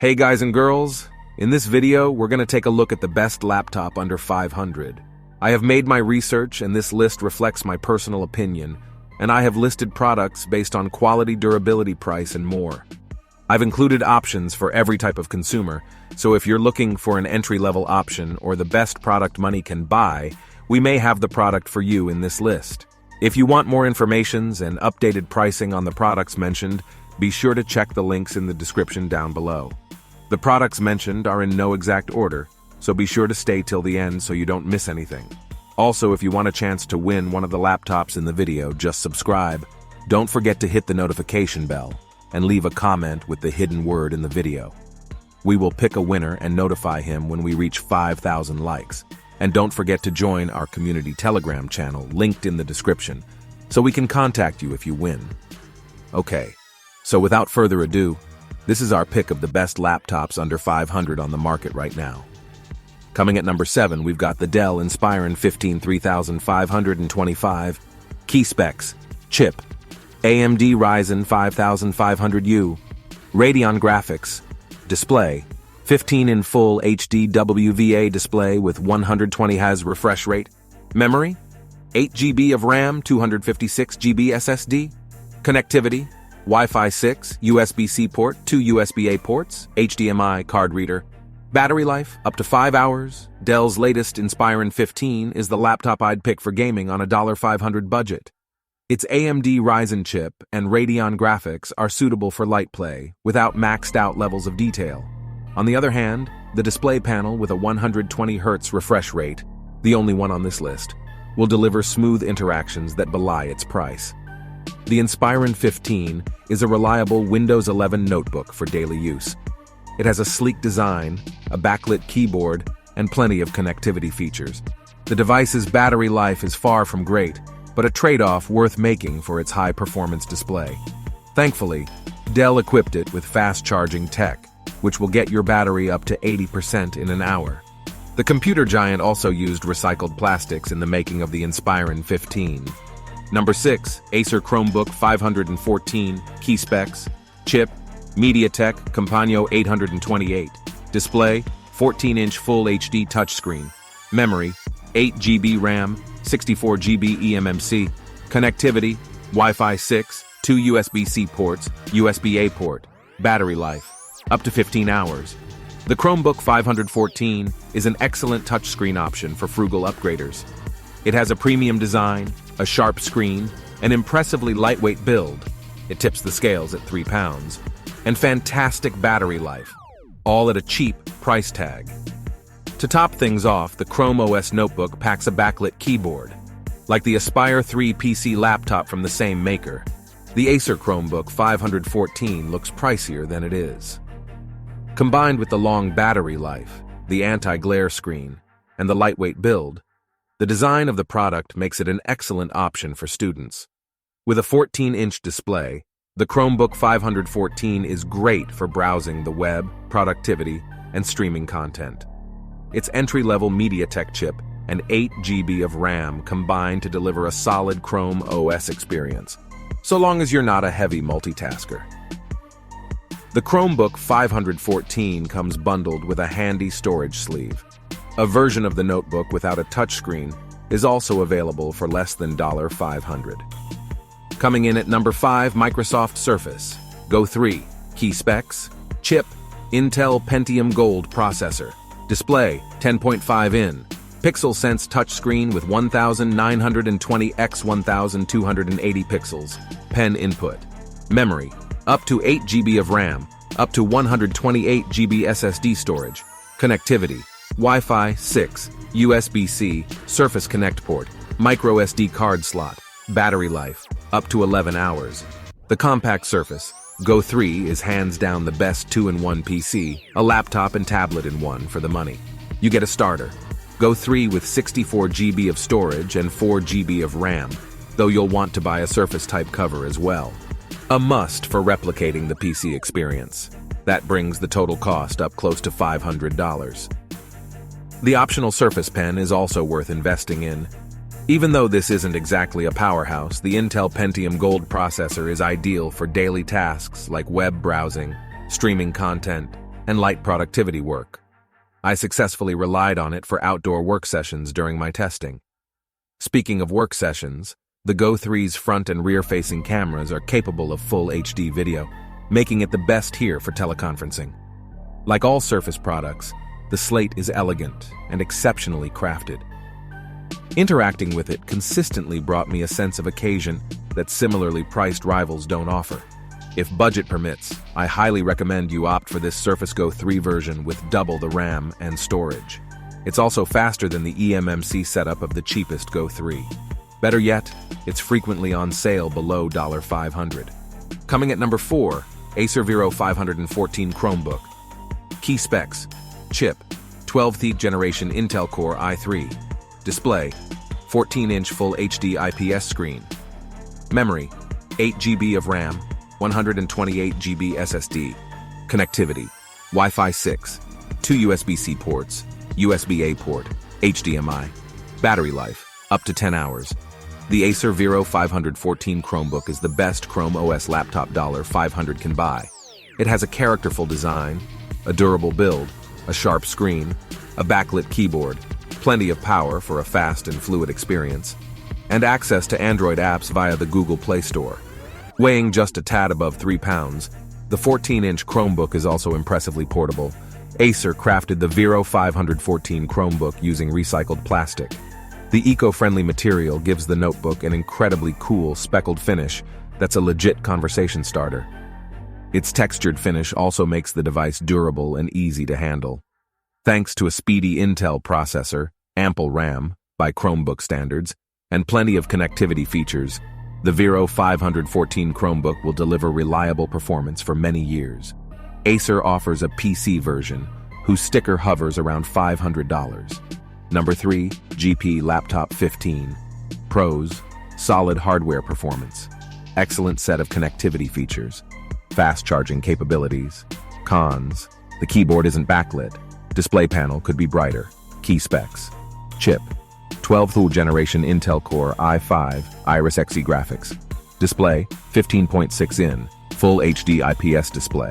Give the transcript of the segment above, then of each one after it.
Hey guys and girls, in this video we're going to take a look at the best laptop under 500. I have made my research and this list reflects my personal opinion, and I have listed products based on quality, durability, price, and more. I've included options for every type of consumer, so if you're looking for an entry-level option or the best product money can buy, we may have the product for you in this list. If you want more information and updated pricing on the products mentioned, be sure to check the links in the description down below. The products mentioned are in no exact order, so be sure to stay till the end so you don't miss anything. Also, if you want a chance to win one of the laptops in the video, just subscribe. Don't forget to hit the notification bell and leave a comment with the hidden word in the video. We will pick a winner and notify him when we reach 5,000 likes. And don't forget to join our community Telegram channel linked in the description so we can contact you if you win. Okay, so without further ado, this is our pick of the best laptops under 500 on the market right now. Coming at number 7, we've got the Dell Inspiron 15 3525, key specs, chip, AMD Ryzen 5500U, Radeon graphics, display, 15-in full HD WVA display with 120 Hz refresh rate, memory, 8 GB of RAM, 256 GB SSD, connectivity, Wi-Fi 6, USB-C port, 2 USB-A ports, HDMI card reader, battery life, up to 5 hours. Dell's latest Inspiron 15 is the laptop I'd pick for gaming on a $500 budget. Its AMD Ryzen chip and Radeon graphics are suitable for light play without maxed out levels of detail. On the other hand, the display panel with a 120 Hz refresh rate, the only one on this list, will deliver smooth interactions that belie its price. The Inspiron 15 is a reliable Windows 11 notebook for daily use. It has a sleek design, a backlit keyboard, and plenty of connectivity features. The device's battery life is far from great, but a trade-off worth making for its high-performance display. Thankfully, Dell equipped it with fast-charging tech, which will get your battery up to 80% in an hour. The computer giant also used recycled plastics in the making of the Inspiron 15. Number 6, Acer Chromebook 514, key specs, chip, MediaTek Compagno 828, display, 14-inch Full HD touchscreen, memory, 8 GB RAM, 64 GB eMMC, connectivity, Wi-Fi 6, 2 USB-C ports, USB-A port, battery life, up to 15 hours. The Chromebook 514 is an excellent touchscreen option for frugal upgraders. It has a premium design, a sharp screen, an impressively lightweight build, it tips the scales at 3 pounds, and fantastic battery life, all at a cheap price tag. To top things off, the Chrome OS notebook packs a backlit keyboard. Like the Aspire 3 PC laptop from the same maker, the Acer Chromebook 514 looks pricier than it is. Combined with the long battery life, the anti-glare screen, and the lightweight build, the design of the product makes it an excellent option for students. With a 14-inch display, the Chromebook 514 is great for browsing the web, productivity, and streaming content. Its entry-level MediaTek chip and 8 GB of RAM combine to deliver a solid Chrome OS experience, so long as you're not a heavy multitasker. The Chromebook 514 comes bundled with a handy storage sleeve. A version of the notebook without a touchscreen is also available for less than $500. Coming in at number 5, Microsoft Surface Go 3, key specs, chip, Intel Pentium Gold processor, display, 10.5-in, Pixel Sense touchscreen with 1920 x 1280 pixels, pen input, memory, up to 8 GB of RAM, up to 128 GB SSD storage, connectivity, Wi-Fi 6, USB-C, Surface Connect port, micro SD card slot, battery life, up to 11 hours. The compact Surface Go 3 is hands down the best 2-in-1 PC, a laptop and tablet in one for the money. You get a starter, Go 3 with 64 GB of storage and 4 GB of RAM, though you'll want to buy a Surface type cover as well. A must for replicating the PC experience. That brings the total cost up close to $500. The optional Surface Pen is also worth investing in. Even though this isn't exactly a powerhouse, the Intel Pentium Gold processor is ideal for daily tasks like web browsing, streaming content, and light productivity work. I successfully relied on it for outdoor work sessions during my testing. Speaking of work sessions, the Go 3's front and rear-facing cameras are capable of full HD video, making it the best here for teleconferencing. Like all Surface products, the Slate is elegant and exceptionally crafted. Interacting with it consistently brought me a sense of occasion that similarly priced rivals don't offer. If budget permits, I highly recommend you opt for this Surface Go 3 version with double the RAM and storage. It's also faster than the eMMC setup of the cheapest Go 3. Better yet, it's frequently on sale below $500. Coming at number 4, Acer Vero 514 Chromebook. Key specs: chip, 12th generation Intel Core i3. Display, 14-inch Full HD IPS screen. Memory, 8 GB of RAM, 128 GB SSD. Connectivity, Wi-Fi 6, 2 USB-C ports, USB-A port, HDMI. Battery life, up to 10 hours. The Acer Vero 514 Chromebook is the best Chrome OS laptop $500 can buy. It has a characterful design, a durable build, a sharp screen, a backlit keyboard, plenty of power for a fast and fluid experience, and access to Android apps via the Google Play Store. Weighing just a tad above 3 pounds, the 14-inch Chromebook is also impressively portable. Acer crafted the Vero 514 Chromebook using recycled plastic. The eco-friendly material gives the notebook an incredibly cool, speckled finish that's a legit conversation starter. Its textured finish also makes the device durable and easy to handle. Thanks to a speedy Intel processor, ample RAM, by Chromebook standards, and plenty of connectivity features, the Vero 514 Chromebook will deliver reliable performance for many years. Acer offers a PC version, whose sticker hovers around $500. Number 3, GP Laptop 15. Pros: solid hardware performance, excellent set of connectivity features, fast charging capabilities. Cons: the keyboard isn't backlit, display panel could be brighter. Key specs: chip, 12th generation Intel Core i5 Iris Xe graphics. Display, 15.6-in, Full HD IPS display.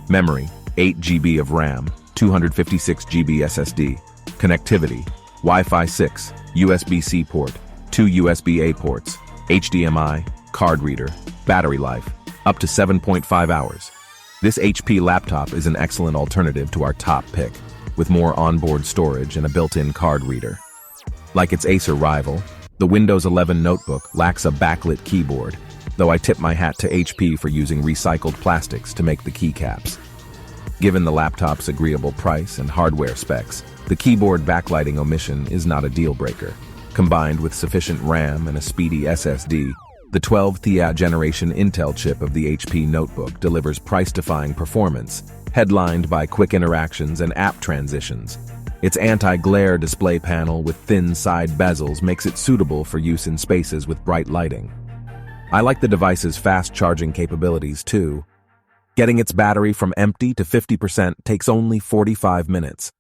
Memory, 8 GB of RAM, 256 GB SSD. Connectivity, Wi-Fi 6, USB-C port, 2 USB-A ports, HDMI, card reader. Battery life, up to 7.5 hours. This HP laptop is an excellent alternative to our top pick, with more onboard storage and a built-in card reader. Like its Acer rival, the Windows 11 notebook lacks a backlit keyboard, though I tip my hat to HP for using recycled plastics to make the keycaps. Given the laptop's agreeable price and hardware specs, the keyboard backlighting omission is not a deal-breaker. Combined with sufficient RAM and a speedy SSD, the 12th generation Intel chip of the HP notebook delivers price-defying performance, headlined by quick interactions and app transitions. Its anti-glare display panel with thin side bezels makes it suitable for use in spaces with bright lighting. I like the device's fast charging capabilities too. Getting its battery from empty to 50% takes only 45 minutes.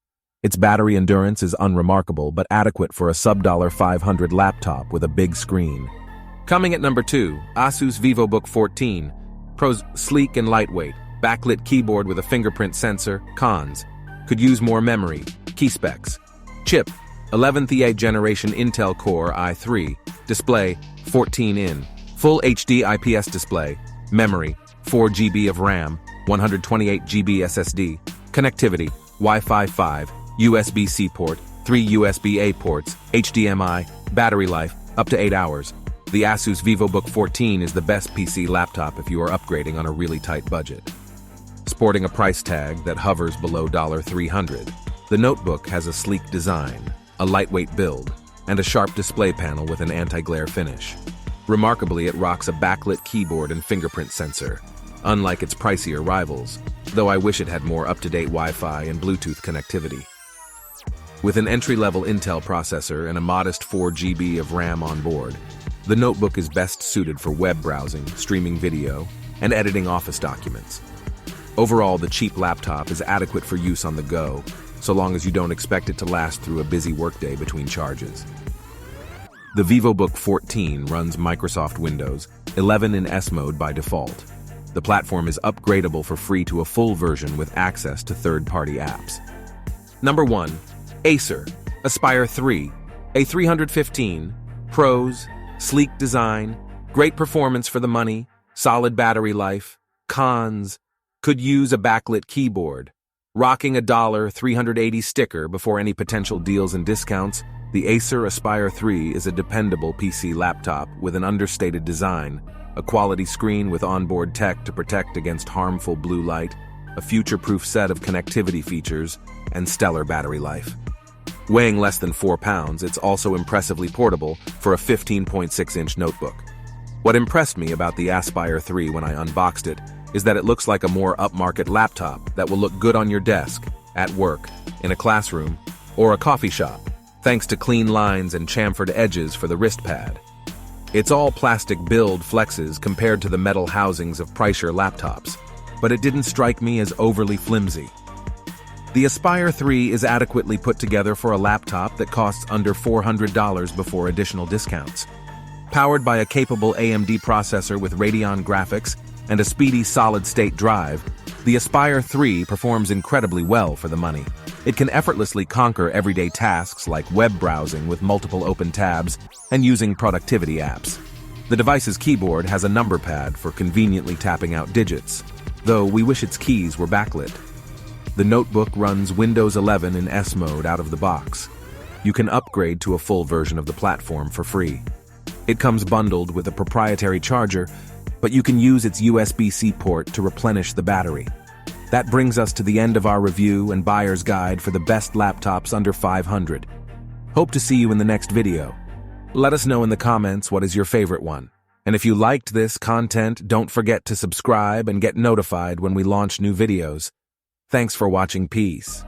Its battery endurance is unremarkable but adequate for a sub-$500 laptop with a big screen. Coming at number 2, Asus VivoBook 14. Pros: sleek and lightweight, backlit keyboard with a fingerprint sensor. Cons: could use more memory. Key specs: chip, 11th generation Intel Core i3. Display, 14-in, Full HD IPS display. Memory, 4 GB of RAM, 128 GB SSD. Connectivity, Wi-Fi 5, USB-C port, 3 USB-A ports, HDMI. Battery life, up to 8 hours. The Asus VivoBook 14 is the best PC laptop if you are upgrading on a really tight budget. Sporting a price tag that hovers below $300, the notebook has a sleek design, a lightweight build, and a sharp display panel with an anti-glare finish. Remarkably, it rocks a backlit keyboard and fingerprint sensor, unlike its pricier rivals, though I wish it had more up-to-date Wi-Fi and Bluetooth connectivity. With an entry-level Intel processor and a modest 4 GB of RAM on board, the notebook is best suited for web browsing, streaming video, and editing office documents. Overall, the cheap laptop is adequate for use on the go, so long as you don't expect it to last through a busy workday between charges. The VivoBook 14 runs Microsoft Windows 11 in S mode by default. The platform is upgradable for free to a full version with access to third-party apps. Number 1. Acer Aspire 3 A315. Pros: sleek design, great performance for the money, solid battery life. Cons: could use a backlit keyboard. Rocking a $380 sticker before any potential deals and discounts, the Acer Aspire 3 is a dependable PC laptop with an understated design, a quality screen with onboard tech to protect against harmful blue light, a future-proof set of connectivity features, and stellar battery life. Weighing less than 4 pounds, it's also impressively portable for a 15.6-inch notebook. What impressed me about the Aspire 3 when I unboxed it is that it looks like a more upmarket laptop that will look good on your desk, at work, in a classroom, or a coffee shop, thanks to clean lines and chamfered edges for the wrist pad. It's all plastic build flexes compared to the metal housings of pricier laptops, but it didn't strike me as overly flimsy. The Aspire 3 is adequately put together for a laptop that costs under $400 before additional discounts. Powered by a capable AMD processor with Radeon graphics and a speedy solid-state drive, the Aspire 3 performs incredibly well for the money. It can effortlessly conquer everyday tasks like web browsing with multiple open tabs and using productivity apps. The device's keyboard has a number pad for conveniently tapping out digits, though we wish its keys were backlit. The notebook runs Windows 11 in S mode out of the box. You can upgrade to a full version of the platform for free. It comes bundled with a proprietary charger, but you can use its USB-C port to replenish the battery. That brings us to the end of our review and buyer's guide for the best laptops under $500. Hope to see you in the next video. Let us know in the comments what is your favorite one. And if you liked this content, don't forget to subscribe and get notified when we launch new videos. Thanks for watching. Peace.